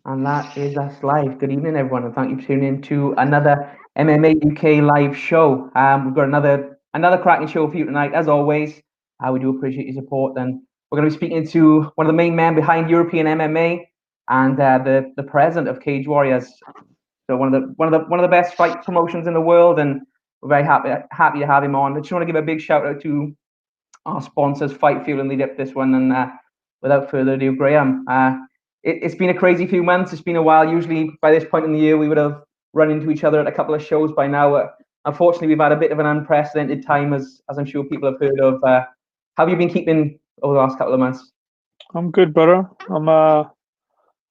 And that is us live. Good evening, everyone, and thank you for tuning in to another MMA UK live show. We've got another cracking show for you tonight, as always. We do appreciate your support, and we're going to be speaking to one of the main men behind European MMA and the president of Cage Warriors. So one of the best fight promotions in the world, and we're very happy to have him on. I just want to give a big shout out to our sponsors, Fight Fuel, and lead up this one. And without further ado, Graham, it's been a crazy few months. It's been a while. Usually by this point in the year, we would have run into each other at a couple of shows by now. Unfortunately, we've had a bit of an unprecedented time, as I'm sure people have heard of. How have you been keeping over the last couple of months? I'm good, brother.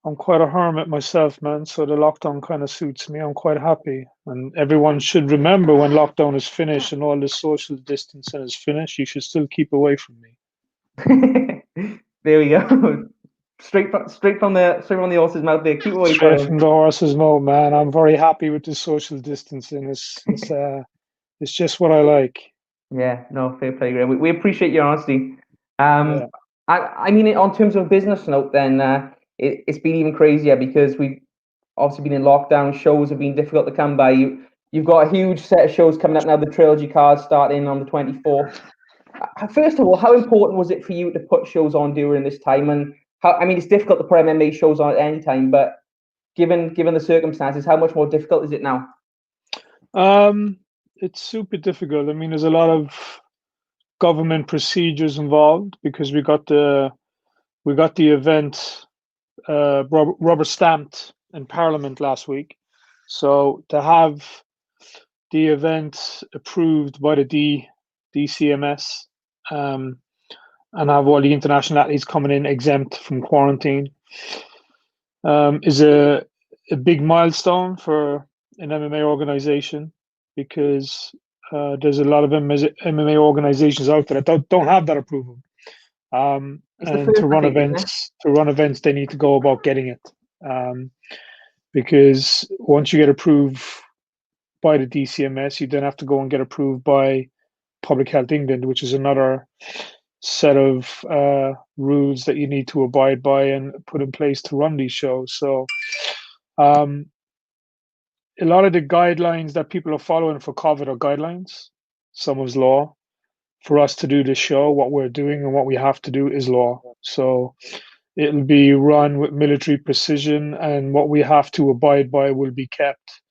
I'm quite a hermit myself, man. So the lockdown kind of suits me. I'm quite happy, and everyone should remember when lockdown is finished and all this social distancing is finished, you should still keep away from me. There we go. Straight from the horse's mouth. There, keep away Straight from from the horse's mouth, man. I'm very happy with the social distancing. It's just what I like. Yeah, no, fair play, Graham. We appreciate your honesty. Yeah. I mean, on terms of business note, then it's been even crazier because we've obviously been in lockdown. Shows have been difficult to come by. You've got a huge set of shows coming up now. The trilogy cards starting on the 24th. First of all, how important was it for you to put shows on during this time? And I mean, it's difficult to put MMA shows on at any time, but given the circumstances, how much more difficult is it now? It's super difficult. I mean, there's a lot of government procedures involved because we got the event rubber stamped in Parliament last week. So to have the event approved by the DCMS and have all the international athletes coming in exempt from quarantine is a big milestone for an MMA organization because there's a lot of MMA organizations out there that don't have that approval. And to run events, they need to go about getting it. Because once you get approved by the DCMS, you then have to go and get approved by Public Health England, which is another set of rules that you need to abide by and put in place to run these shows. So a lot of the guidelines that people are following for COVID are guidelines. Some is law. For us to do this show, what we're doing and what we have to do is law. So it'll be run with military precision, and what we have to abide by will be kept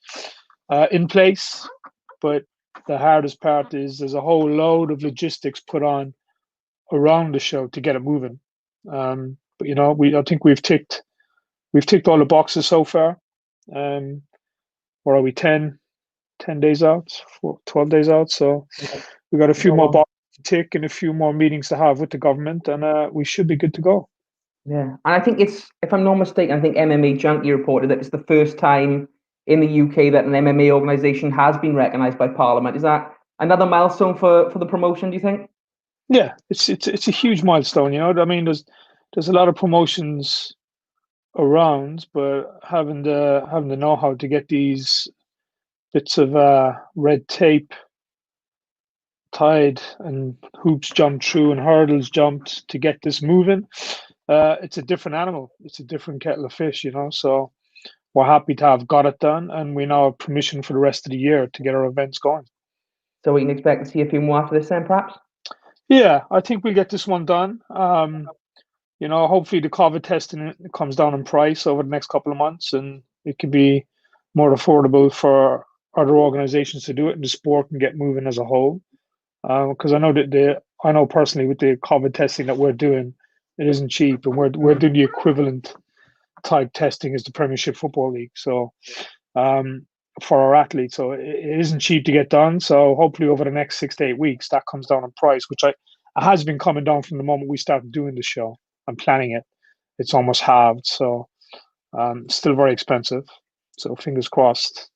in place. But the hardest part is there's a whole load of logistics put on around the show to get it moving. But you know, I think we've ticked all the boxes so far. Where are we? 10 days out, 12 days out. So we got a few more boxes to tick and a few more meetings to have with the government, and we should be good to go. Yeah, and I think if I'm not mistaken, I think MMA Junkie reported that it's the first time in the UK that an MMA organization has been recognized by Parliament. Is that another milestone for the promotion, do you think? Yeah, it's a huge milestone, you know. I mean, there's a lot of promotions around, but having the know-how to get these bits of red tape tied and hoops jumped through and hurdles jumped to get this moving, it's a different animal. It's a different kettle of fish, you know. So we're happy to have got it done, and we now have permission for the rest of the year to get our events going. So we can expect to see a few more after this then, perhaps? Yeah, I think we'll get this one done. You know, hopefully the COVID testing comes down in price over the next couple of months, and it could be more affordable for other organizations to do it, and the sport can get moving as a whole. Because I know personally with the COVID testing that we're doing, it isn't cheap, and we're doing the equivalent type testing as the Premiership Football League. So for our athletes, so it isn't cheap to get done. So hopefully over the next 6 to 8 weeks, that comes down in price, which has been coming down from the moment we started doing the show and planning it. It's almost halved, so still very expensive. So fingers crossed,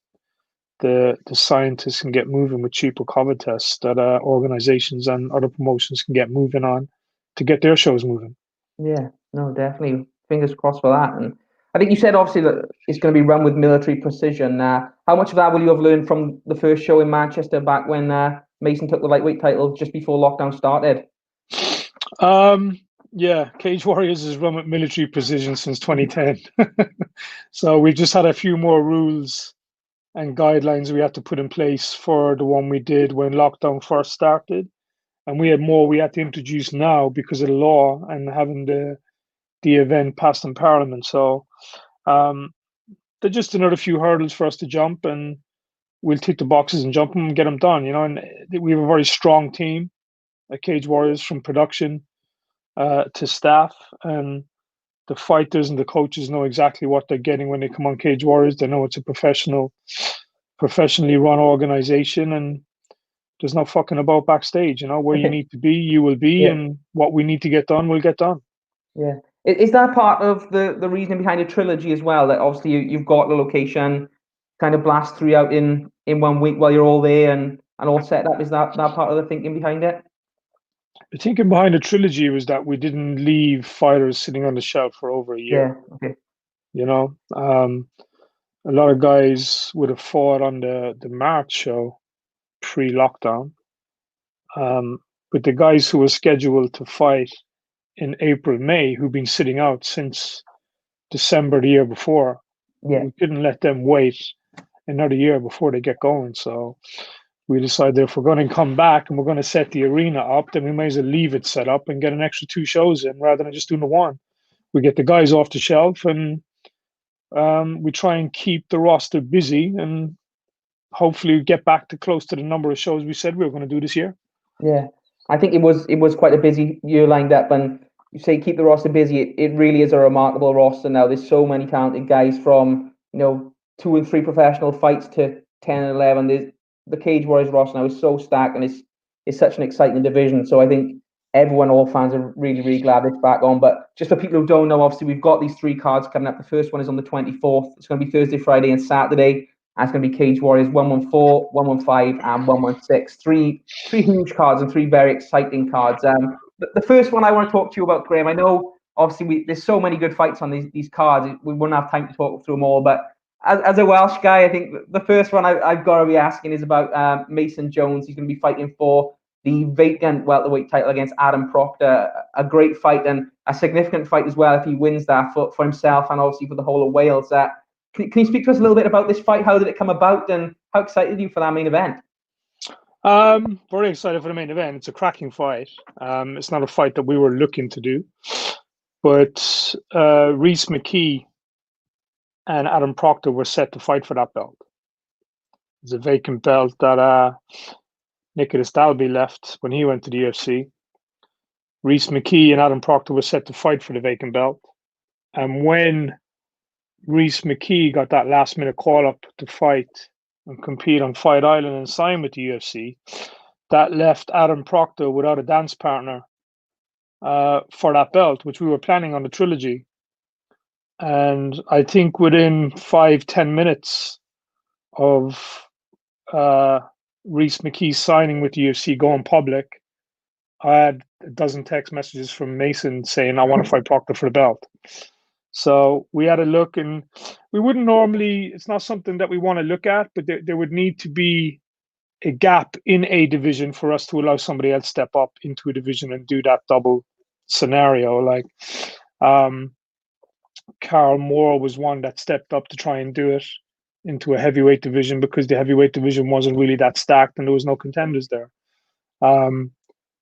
the scientists can get moving with cheaper COVID tests that organizations and other promotions can get moving on to get their shows moving. Yeah, no, definitely. Fingers crossed for that. And I think you said obviously that it's going to be run with military precision. How much of that will you have learned from the first show in Manchester back when Mason took the lightweight title just before lockdown started? Yeah, Cage Warriors has run with military precision since 2010. So we've just had a few more rules and guidelines we had to put in place for the one we did when lockdown first started. And we had more we had to introduce now because of the law and having the event passed in Parliament. So um, they're just another few hurdles for us to jump, and we'll tick the boxes and jump them and get them done. And we have a very strong team at Cage Warriors, from production to staff, and the fighters and the coaches know exactly what they're getting when they come on Cage Warriors. They know it's a professionally run organization, and there's no fucking about backstage. Where you need to be, you will be, Yeah, and what we need to get done, we'll get done. yeah. Is that part of the reasoning behind the trilogy as well? That obviously you've got the location, kind of blast three out in 1 week while you're all there and all set up. Is that part of the thinking behind it? The thinking behind the trilogy was that we didn't leave fighters sitting on the shelf for over a year. Yeah. Okay. You know, a lot of guys would have fought on the March show pre-lockdown, but the guys who were scheduled to fight in April, May, who've been sitting out since December the year before, Yeah. we couldn't let them wait another year before they get going. So we decided if we're going to come back and we're going to set the arena up, then we may as well leave it set up and get an extra 2 shows in rather than just doing the one. We get the guys off the shelf, and we try and keep the roster busy, and hopefully get back to close to the number of shows we said we were going to do this year. Yeah, I think it was quite a busy year lined up, and you say keep the roster busy. It really is a remarkable roster now. There's so many talented guys from 2 and 3 professional fights to 10 and 11. The Cage Warriors roster now is so stacked, and it's such an exciting division. So I think everyone, all fans, are really really glad it's back on. But just for people who don't know, obviously we've got these 3 cards coming up. The first one is on the 24th. It's going to be Thursday, Friday, and Saturday. And it's going to be Cage Warriors 114, 115, and 116. Three huge cards and 3 very exciting cards. The first one I want to talk to you about, Graham. I know obviously there's so many good fights on these cards. We wouldn't have time to talk through them all, but as a Welsh guy, I think the first one I've got to be asking is about Mason Jones. He's going to be fighting for the vacant welterweight title against Adam Proctor. A great fight and a significant fight as well if he wins that for himself and obviously for the whole of Wales. Can you speak to us a little bit about this fight? How did it come about, and how excited are you for that main event? Very excited for the main event. It's a cracking fight. It's not a fight that we were looking to do, but Rhys McKee and Adam Proctor were set to fight for that belt. It's a vacant belt that Nicholas Dalby left when he went to the UFC. Rhys McKee and Adam Proctor were set to fight for the vacant belt, and when Rhys McKee got that last minute call up to fight and compete on Fight Island and sign with the UFC, that left Adam Proctor without a dance partner for that belt, which we were planning on the trilogy. And I think within 5-10 minutes of Rhys McKee signing with the UFC going public, I had a dozen text messages from Mason saying, I want to fight Proctor for the belt. So we had a look, and we wouldn't normally, it's not something that we want to look at, but there would need to be a gap in a division for us to allow somebody else step up into a division and do that double scenario. Like Carl Moore was one that stepped up to try and do it into a heavyweight division because the heavyweight division wasn't really that stacked and there was no contenders there.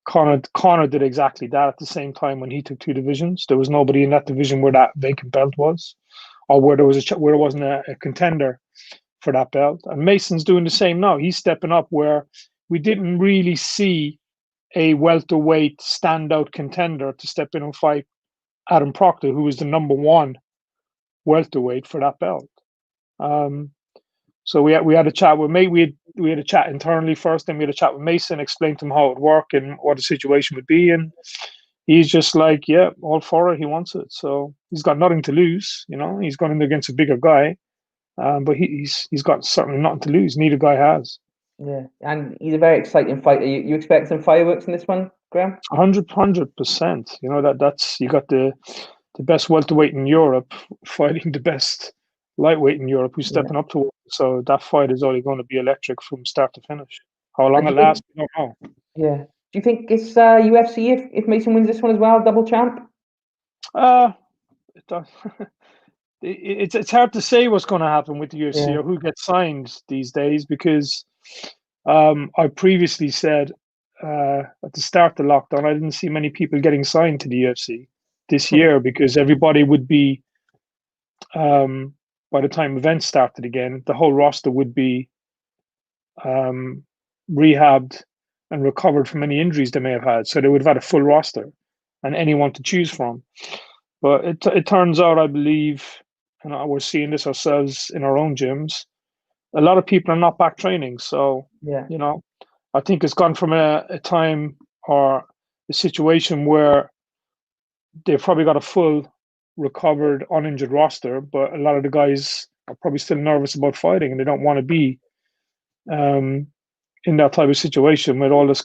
Connor did exactly that at the same time when he took 2 divisions. There was nobody in that division where that vacant belt was, or where there wasn't a contender for that belt. And Mason's doing the same now. He's stepping up where we didn't really see a welterweight standout contender to step in and fight Adam Proctor, who was the number 1 welterweight for that belt. So we had a chat with we had a chat internally first, then we had a chat with Mason, explained to him how it would work and what the situation would be, and he's just like, yeah, all for it. He wants it, so he's got nothing to lose. He's going in against a bigger guy, but he's got certainly nothing to lose. Neither guy has. Yeah, and he's a very exciting fighter. You expect some fireworks in this one, Graham? 100%. That's you got the best welterweight in Europe fighting the best lightweight in Europe who's stepping up to it. So that fight is only going to be electric from start to finish. How long it lasts, we don't know. Yeah. Do you think it's UFC if Mason wins this one as well, double champ? Uh, it does. It's hard to say what's going to happen with the UFC Yeah. or who gets signed these days because I previously said at the start of the lockdown I didn't see many people getting signed to the UFC this year because everybody would be by the time events started again, the whole roster would be um, rehabbed and recovered from any injuries they may have had. So they would have had a full roster and anyone to choose from. But it turns out, I believe, and we're seeing this ourselves in our own gyms, a lot of people are not back training. So, Yeah. you know, I think it's gone from a time or a situation where they've probably got a full, recovered, uninjured roster, but a lot of the guys are probably still nervous about fighting and they don't want to be um, in that type of situation with all this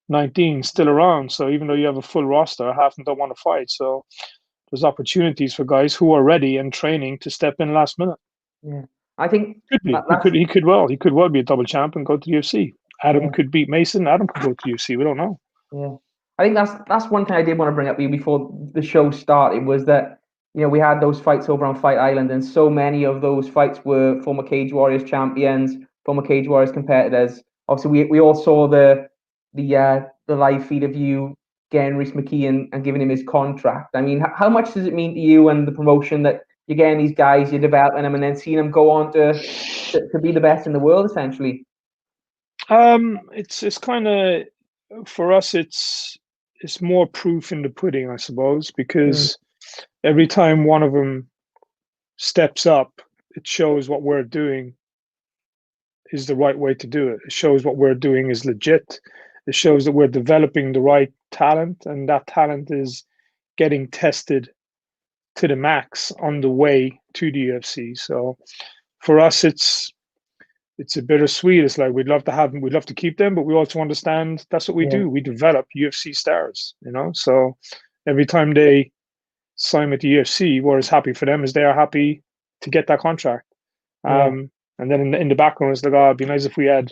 COVID-19 still around. So even though you have a full roster, half of them don't want to fight. So there's opportunities for guys who are ready and training to step in last minute. Yeah. I think Could be. that's He could well be a double champ and go to the UFC. Adam yeah. could beat Mason. Adam could go to the UFC. We don't know. Yeah, I think that's one thing I did want to bring up with you before the show started was that we had those fights over on Fight Island, and so many of those fights were former Cage Warriors champions, former Cage Warriors competitors. Obviously, we all saw the live feed of you getting Reese McKee and giving him his contract. I mean, how much does it mean to you and the promotion that you're getting these guys, you're developing them, and then seeing them go on to be the best in the world, essentially? It's kind of for us. It's more proof in the pudding, I suppose, Mm, because every time one of them steps up, it shows what we're doing is the right way to do it. It shows what we're doing is legit. It shows that we're developing the right talent, and that talent is getting tested to the max on the way to the UFC. So for us, it's a bittersweet. It's like we'd love to have them, we'd love to keep them, but we also understand that's what we yeah, do. We develop UFC stars, So every time they sign with the UFC, we're as happy for them as they are happy to get that contract. yeah. And then in the background, it's like, oh, it'd be nice if we had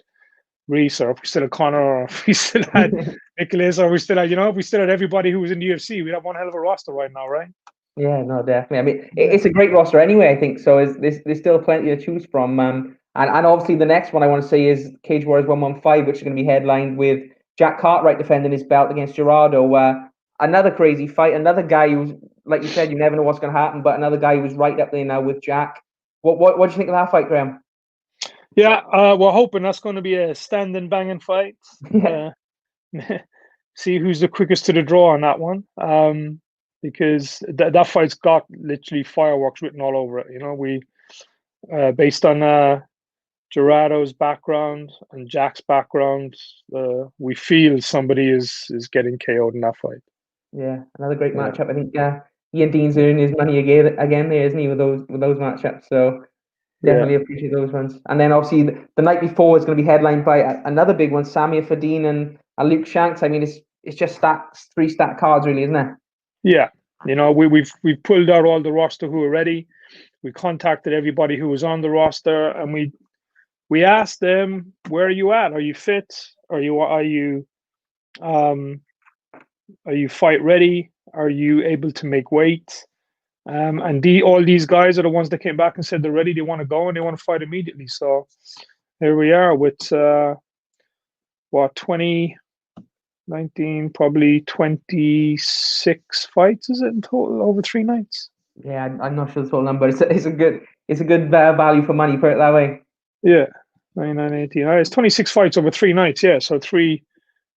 Reese, or if we still had Connor, or if we still had Nicholas, or we still had, if we still had everybody who was in the UFC, we'd have one hell of a roster right now, right? Yeah, no, definitely. I mean, Yeah. it's a great roster anyway, I think. So there's still plenty to choose from. And obviously the next one I want to say is Cage Warriors 115, which is going to be headlined with Jack Cartwright defending his belt against Gerardo. Another crazy fight. Another guy who's, like you said, you never know what's going to happen, but another guy who's right up there now with Jack. What do you think of that fight, Graham? Yeah, we're hoping that's going to be a standing banging fight. Yeah, Uh, see who's the quickest to the draw on that one. Because that fight's got literally fireworks written all over it. We based on Gerardo's background and Jack's background, we feel somebody is getting KO'd in that fight. yeah, another great Yeah, matchup. I think Ian Dean's earning his money again there, isn't he, with those matchups? So yeah, definitely appreciate those ones. And then obviously the night before is going to be headlined by another big one, Samir Fadine and Luke Shanks. I mean, it's just three stacked cards, really, isn't it? yeah. We've pulled out all the roster who are ready. We contacted everybody who was on the roster, and we asked them, "Where are you at? Are you fit? Um, are you fight ready? Are you able to make weight?" And all these guys are the ones that came back and said they're ready. They want to go and they want to fight immediately. So here we are with 2019, probably 26 fights, is it in total over 3 nights? Yeah, I'm not sure the total number. It's a good value for money, put it that way. Yeah, 99, 18. It's 26 fights over 3 nights. Yeah, so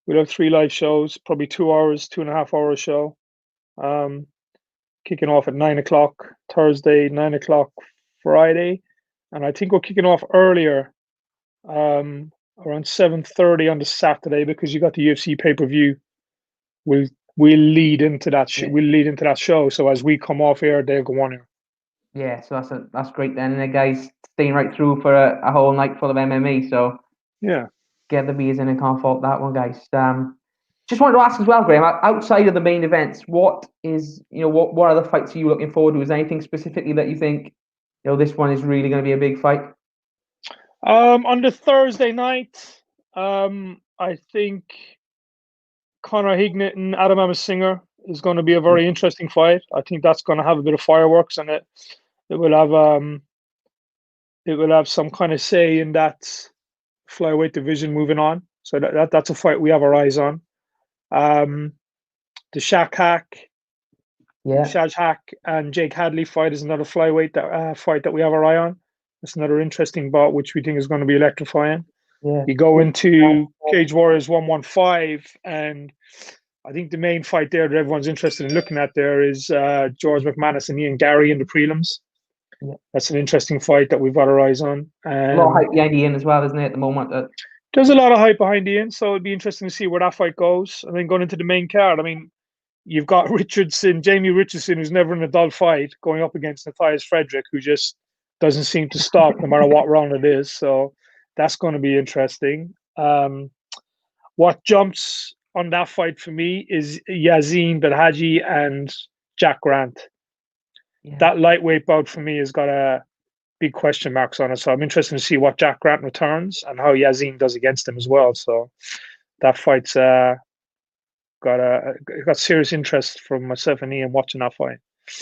we'll have 3 live shows, probably 2 hours, 2.5 hour show. Kicking off at 9 o'clock Thursday, 9 o'clock Friday, and I think we're kicking off earlier, around 7:30 on the Saturday because you got the UFC pay-per-view. We'll lead into that. Yeah, We'll lead into that show. So as we come off here, they'll go on here. yeah. So that's great then. And the guys staying right through for a whole night full of MMA. So Yeah. get the beers in and can't fault that one, guys. Just wanted to ask as well, Graham. Outside of the main events, what other fights are you looking forward to? Is there anything specifically that you think, this one is really going to be a big fight? On the Thursday night, I think Conor Hignett and Adam Singer is going to be a very interesting fight. I think that's going to have a bit of fireworks, and it will have some kind of say in that flyweight division moving on. So that's a fight we have our eyes on. The Shaq and Jake Hadley fight is another flyweight fight that we have our eye on. It's another interesting bout, which we think is going to be electrifying. Yeah. You go into Cage Warriors 115, and I think the main fight there that everyone's interested in looking at there is George McManus and Ian Gary in the prelims. Yeah. That's an interesting fight that we've got our eyes on. A lot of hype behind Ian as well, isn't it, at the moment? There's a lot of hype behind Ian, so it'd be interesting to see where that fight goes. And then going into the main card, I mean, you've got Jamie Richardson, who's never in a dull fight, going up against Matthias Frederick, who just doesn't seem to stop no matter what round it is. So that's going to be interesting. What jumps on that fight for me is Yazin Belhaji and Jack Grant. Yeah. That lightweight bout for me has got a big question marks on it. So I'm interested to see what Jack Grant returns and how Yazin does against him as well. So that fight's got serious interest from myself and Ian watching that fight.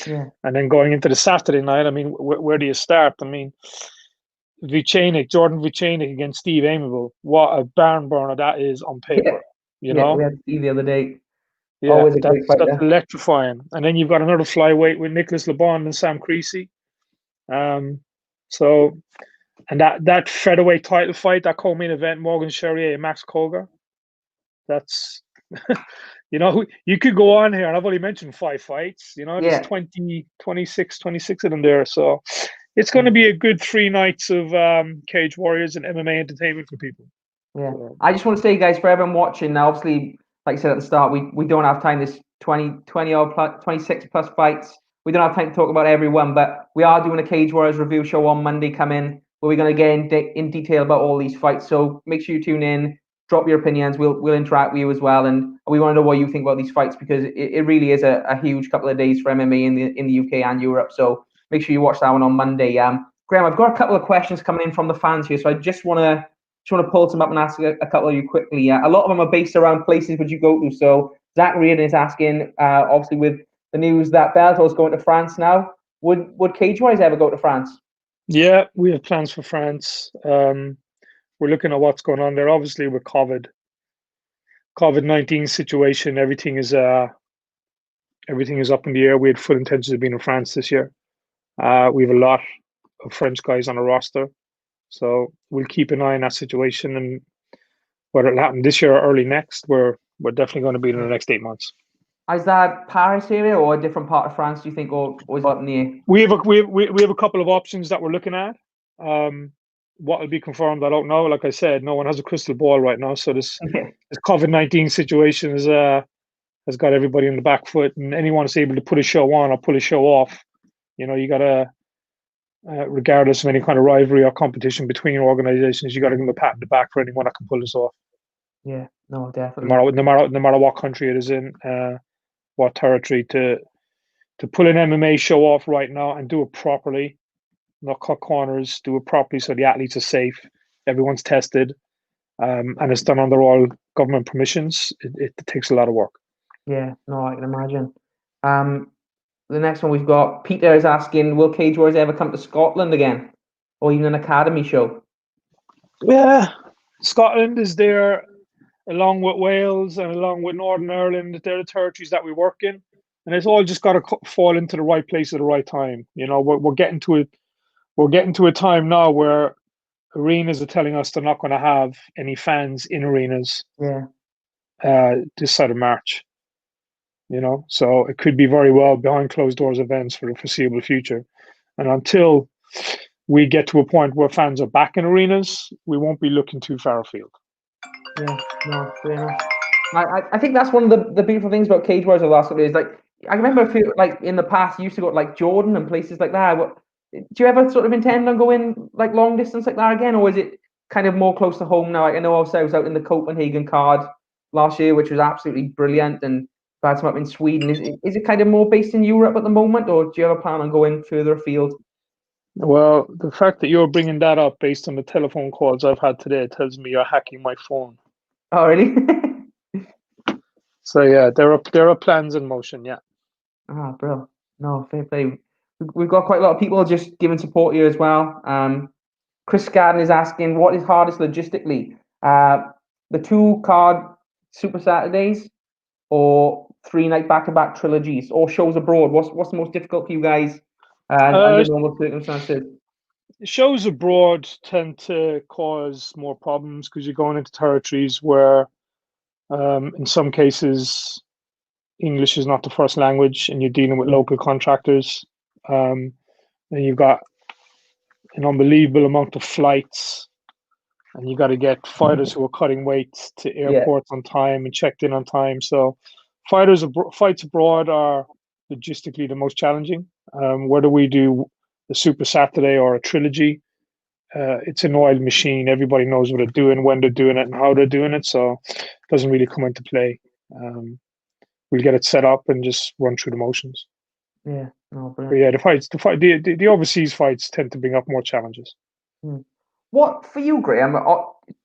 Yeah. And then going into the Saturday night, I mean, where do you start? I mean, Jordan Vucenic against Steve Amable. What a barn burner that is on paper. Yeah. You know? We had Steve the other day. Yeah, always a great fight. That's electrifying. And then you've got another flyweight with Nicholas LeBon and Sam Creasy. So, and that featherweight title fight, that co-main event, Morgan Charrier and Max Coga. That's, you know, you could go on here, and I've only mentioned 5 fights. You know, there's 26 of them there. So it's going to be a good 3 nights of Cage Warriors and MMA entertainment for people. Yeah, I just want to say, guys, for everyone watching, now, obviously, like I said at the start, we don't have time. There's 26 plus fights. We don't have time to talk about everyone, but we are doing a Cage Warriors review show on Monday coming, where we're going to get in detail about all these fights. So make sure you tune in, drop your opinions. We'll interact with you as well, and we want to know what you think about these fights, because it really is a huge couple of days for MMA in the UK and Europe. So make sure you watch that one on Monday. Graham, I've got a couple of questions coming in from the fans here, so I just want to pull some up and ask a couple of you quickly. A lot of them are based around places would you go to. So Zach Reardon is asking, obviously with the news that Bellator's going to France now, would Cage Warriors ever go to France? Yeah, we have plans for France. We're looking at what's going on there. Obviously with COVID-19 situation, everything is up in the air. We had full intentions of being in France this year. We have a lot of French guys on the roster. So we'll keep an eye on that situation, and whether it'll happen this year or early next, we're definitely going to be in the next 8 months. Is that Paris area or a different part of France, do you think, or is it up in the air? We have a couple of options that we're looking at. What will be confirmed, I don't know. Like I said, no one has a crystal ball right now. So this COVID-19 situation has got everybody on the back foot, and anyone is able to put a show on or pull a show off. You know, you got to, regardless of any kind of rivalry or competition between organizations, you got to give them a pat on the back for anyone that can pull this off. Yeah, no, definitely. No matter what country it is in, what territory, to pull an MMA show off right now and do it properly, not cut corners, do it properly so the athletes are safe, everyone's tested, and it's done under all government permissions. It takes a lot of work. Yeah, no, I can imagine. The next one we've got, Peter is asking, will Cage Warriors ever come to Scotland again, or even an academy show? Yeah, Scotland is there, along with Wales and along with Northern Ireland. They're the territories that we work in, and it's all just got to fall into the right place at the right time. You know, we're getting to it. We're getting to a time now where arenas are telling us they're not going to have any fans in arenas. This side of March. You know, so it could be very well behind closed doors events for the foreseeable future. And until we get to a point where fans are back in arenas, we won't be looking too far afield. Yeah, no, fair enough. I think that's one of the beautiful things about Cage Warriors the last couple of days. Like, I remember a few, like in the past, you used to go to like Jordan and places like that. Do you ever sort of intend on going like long distance like that again, or is it kind of more close to home now? Like, I know I was out in the Copenhagen card last year, which was absolutely brilliant, and I've had some up in Sweden. Is it kind of more based in Europe at the moment, or do you have a plan on going further afield? Well, the fact that you're bringing that up based on the telephone calls I've had today tells me you're hacking my phone. Oh, really? So yeah, there are plans in motion. Yeah. Ah, bro. No, fair play. We've got quite a lot of people just giving support here as well. Chris Garden is asking, what is hardest logistically? The 2 card Super Saturdays or 3 night back-to-back trilogies or shows abroad? What's the most difficult for you guys under Uh, normal circumstances? Shows abroad tend to cause more problems because you're going into territories where, in some cases, English is not the first language, and you're dealing with Yeah, local contractors. And you've got an unbelievable amount of flights, and you got to get fighters who are cutting weight to yeah, airports on time and checked in on time. So, fights abroad are logistically the most challenging. Whether we do a Super Saturday or a trilogy, it's an oiled machine. Everybody knows what they're doing, when they're doing it, and how they're doing it. So, it doesn't really come into play. We'll get it set up and just run through the motions. yeah. No, But brilliant. yeah, the overseas fights tend to bring up more challenges. Hmm. What for you, Graham?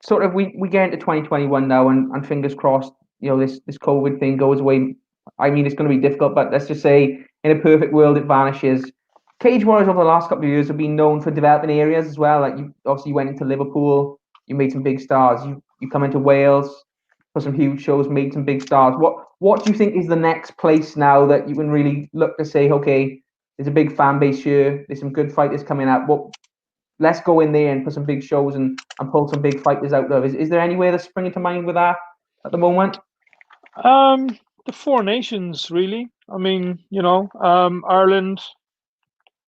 Sort of, we get into 2021 now, and fingers crossed, this COVID thing goes away. I mean, it's going to be difficult, but let's just say in a perfect world, it vanishes. Cage Warriors over the last couple of years have been known for developing areas as well. Like, you obviously went into Liverpool, you made some big stars. You come into Wales for some huge shows, made some big stars. What do you think is the next place now that you can really look to say, okay, there's a big fan base here, there's some good fighters coming up. Let's go in there and put some big shows and pull some big fighters out there. Is there anywhere that's springing to mind with that at the moment? Um, the Four Nations, really. I mean, Ireland,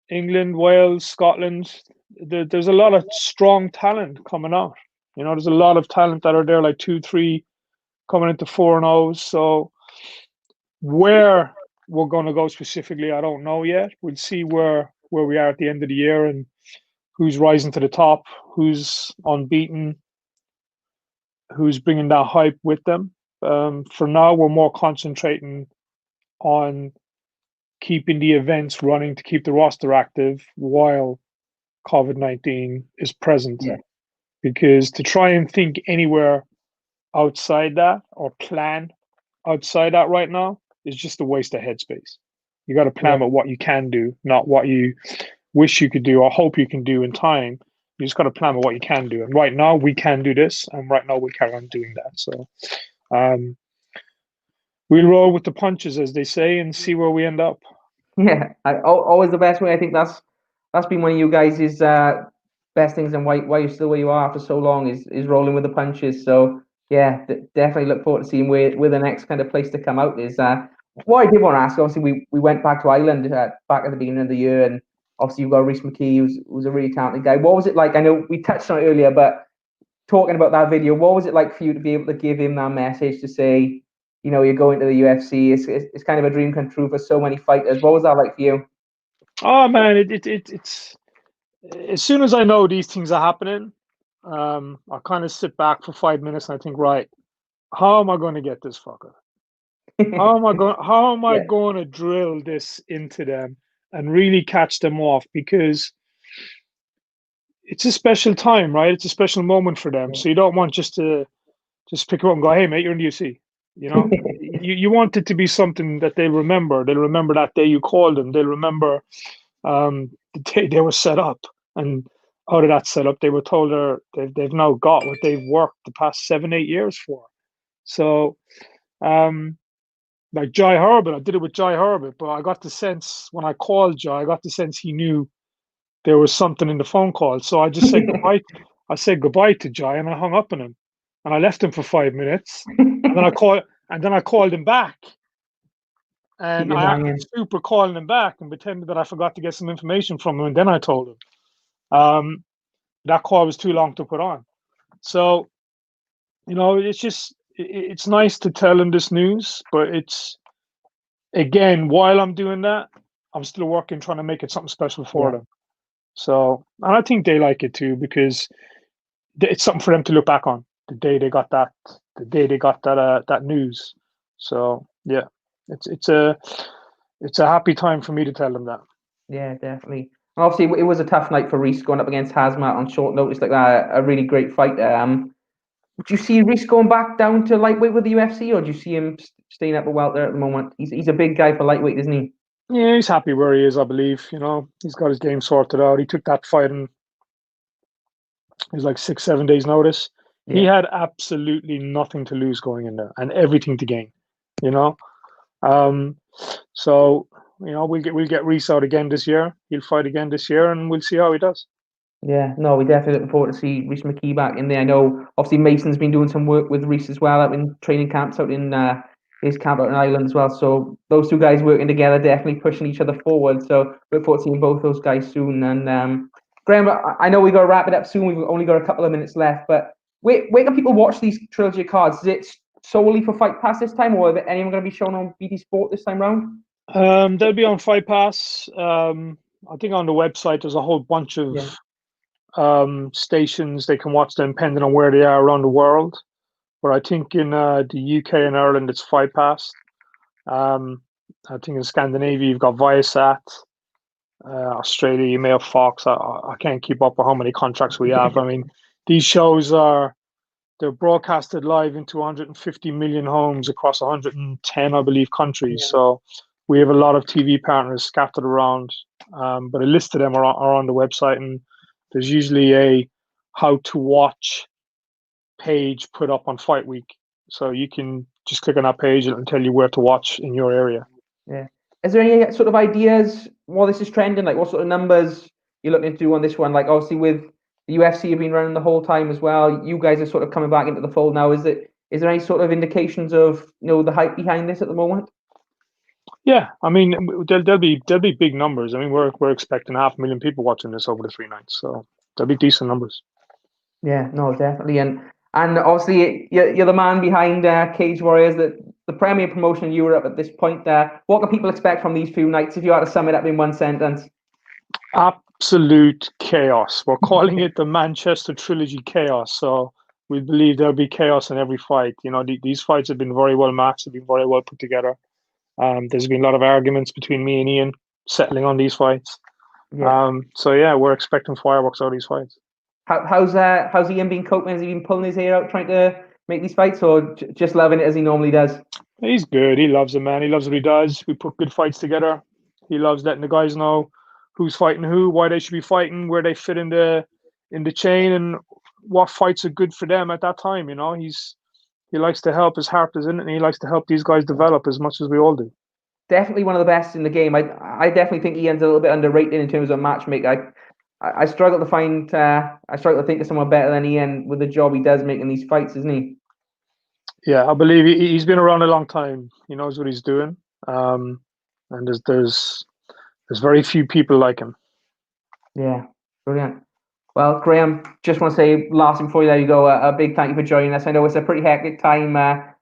England, Wales, Scotland. There's a lot of strong talent coming out. There's a lot of talent that are there, like 2, 3 coming into 4-0s. So where we're going to go specifically, I don't know yet. We'll see where we are at the end of the year and who's rising to the top, who's unbeaten, who's bringing that hype with them. For now, we're more concentrating on keeping the events running to keep the roster active while COVID-19 is present. Yeah, Because to try and think anywhere outside that or plan outside that right now is just a waste of headspace. You got to yeah, plan with what you can do, not what you wish you could do or hope you can do in time. You just got to plan with what you can do. And right now we can do this, and right now we carry on doing that. So um, we'll roll with the punches, as they say, and see where we end up. yeah. Always the best way. I think that's been one of you guys' best things, and why you're still where you are after so long is rolling with the punches. So yeah, definitely look forward to seeing where the next kind of place to come out is. What I did want to ask, obviously, we went back to Ireland back at the beginning of the year, and obviously you've got Reece McKee, who's a really talented guy. What was it like? I know we touched on it earlier, but talking about that video, what was it like for you to be able to give him that message to say, you're going to the UFC? It's kind of a dream come true for so many fighters. What was that like for you? Oh man, it's as soon as I know these things are happening, I kind of sit back for 5 minutes and I think, right, how am I going to get this fucker? How am I Yeah, going to drill this into them and really catch them off? Because it's a special time, right? It's a special moment for them. yeah, So you don't want just to just pick them up and go, "Hey, mate, you're in the UC." You want it to be something that they remember. They'll remember that day you called them. They'll remember the day they were set up, and out of that setup, they were told they've now got what they've worked the past 7, 8 years for. So, like Jai Herbert, I did it with Jai Herbert, but I got the sense when I called Jai, I got the sense he knew there was something in the phone call. So I just said goodbye. I said goodbye to Jai, and I hung up on him, and I left him for 5 minutes, and then I called him back. keep And you I acted hanging. super calling him back and pretended that I forgot to get some information from him, and then I told him. Um, that call was too long to put on. So, it's nice to tell him this news, but it's, again, while I'm doing that, I'm still working, trying to make it something special for Yeah, them. So, and I think they like it too, because it's something for them to look back on the day they got that news. So yeah, it's a happy time for me to tell them that. yeah, definitely. And obviously, it was a tough night for Reece going up against Hazmat on short notice like that. A really great fight. Do you see Reese going back down to lightweight with the UFC, or do you see him staying up a welter at the moment? He's a big guy for lightweight, isn't he? Yeah, he's happy where he is, I believe. He's got his game sorted out. He took that fight and it was like 6, 7 days notice. He Yeah. had absolutely nothing to lose going in there and everything to gain. You know, um, so we'll get Reese out again this year. He'll fight again this year, and we'll see how he does. Yeah, no, we're definitely looking forward to see Reese McKee back in there. I know, obviously, Mason's been doing some work with Reese as well, out in training camps out in his camp out in Ireland as well. So those two guys working together, definitely pushing each other forward. So look forward to seeing both those guys soon. And Graham, I know we got to wrap it up soon. We've only got a couple of minutes left, but where can people watch these trilogy cards? Is it solely for Fight Pass this time, or is anyone going to be shown on BT Sport this time round? They'll be on Fight Pass. I think on the website there's a whole bunch of Yeah, stations they can watch them depending on where they are around the world. But I think in the UK and Ireland it's Fight Pass. I think in Scandinavia you've got Viasat. Australia you may have Fox. I can't keep up with how many contracts we have. I mean, these shows they're broadcasted live into 150 million homes across 110, I believe, countries. yeah, So we have a lot of TV partners scattered around, but a list of them are on the website, and there's usually a how to watch page put up on Fight Week. So you can just click on that page and it'll tell you where to watch in your area. yeah. Is there any sort of ideas while this is trending? Like, what sort of numbers you're looking to do on this one? Like, obviously, with the UFC have been running the whole time as well. You guys are sort of coming back into the fold now. Is there any sort of indications of the hype behind this at the moment? Yeah, I mean, there'll be big numbers. I mean, we're expecting 500,000 people watching this over the 3 nights, so there'll be decent numbers. Yeah, no, definitely, and obviously you're the man behind Cage Warriors, the premier promotion in Europe at this point. What can people expect from these few nights if you had to sum it up in one sentence? Absolute chaos. We're calling it the Manchester Trilogy Chaos. So we believe there'll be chaos in every fight. These fights have been very well matched, have been very well put together. There's been a lot of arguments between me and Ian settling on these fights. Yeah. So yeah, we're expecting fireworks out of these fights. How's Ian been coping? Has he been pulling his hair out trying to make these fights, or just loving it as he normally does? He's good. He loves it, man. He loves what he does. We put good fights together. He loves letting the guys know who's fighting who, why they should be fighting, where they fit in the chain, and what fights are good for them at that time. He likes to help. His heart is in it, and he likes to help these guys develop as much as we all do. Definitely one of the best in the game. I definitely think Ian's a little bit underrated in terms of matchmaker. I struggle to find. I struggle to think of someone better than Ian with the job he does making these fights, isn't he? Yeah, I believe he's been around a long time. He knows what he's doing, and there's very few people like him. Yeah, brilliant. Well, Graham, just want to say last before you let you go, a big thank you for joining us. I know it's a pretty hectic time.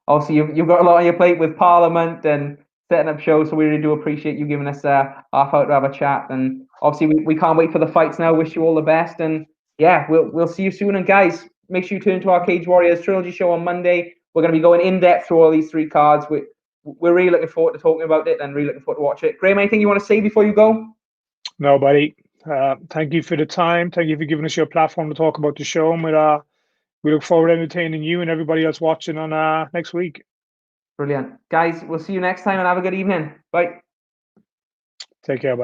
Obviously, you've got a lot on your plate with Parliament and setting up shows, so we really do appreciate you giving us half hour to have a chat. And obviously, we can't wait for the fights now. Wish you all the best, and yeah, we'll see you soon. And guys, make sure you tune into our Cage Warriors trilogy show on Monday. We're going to be going in depth through all these three cards. We're really looking forward to talking about it and really looking forward to watch it. Graham, anything you want to say before you go? No, buddy. Thank you for the time. Thank you for giving us your platform to talk about the show. And we look forward to entertaining you and everybody else watching on next week. Brilliant. Guys, we'll see you next time and have a good evening. Bye. Take care, buddy.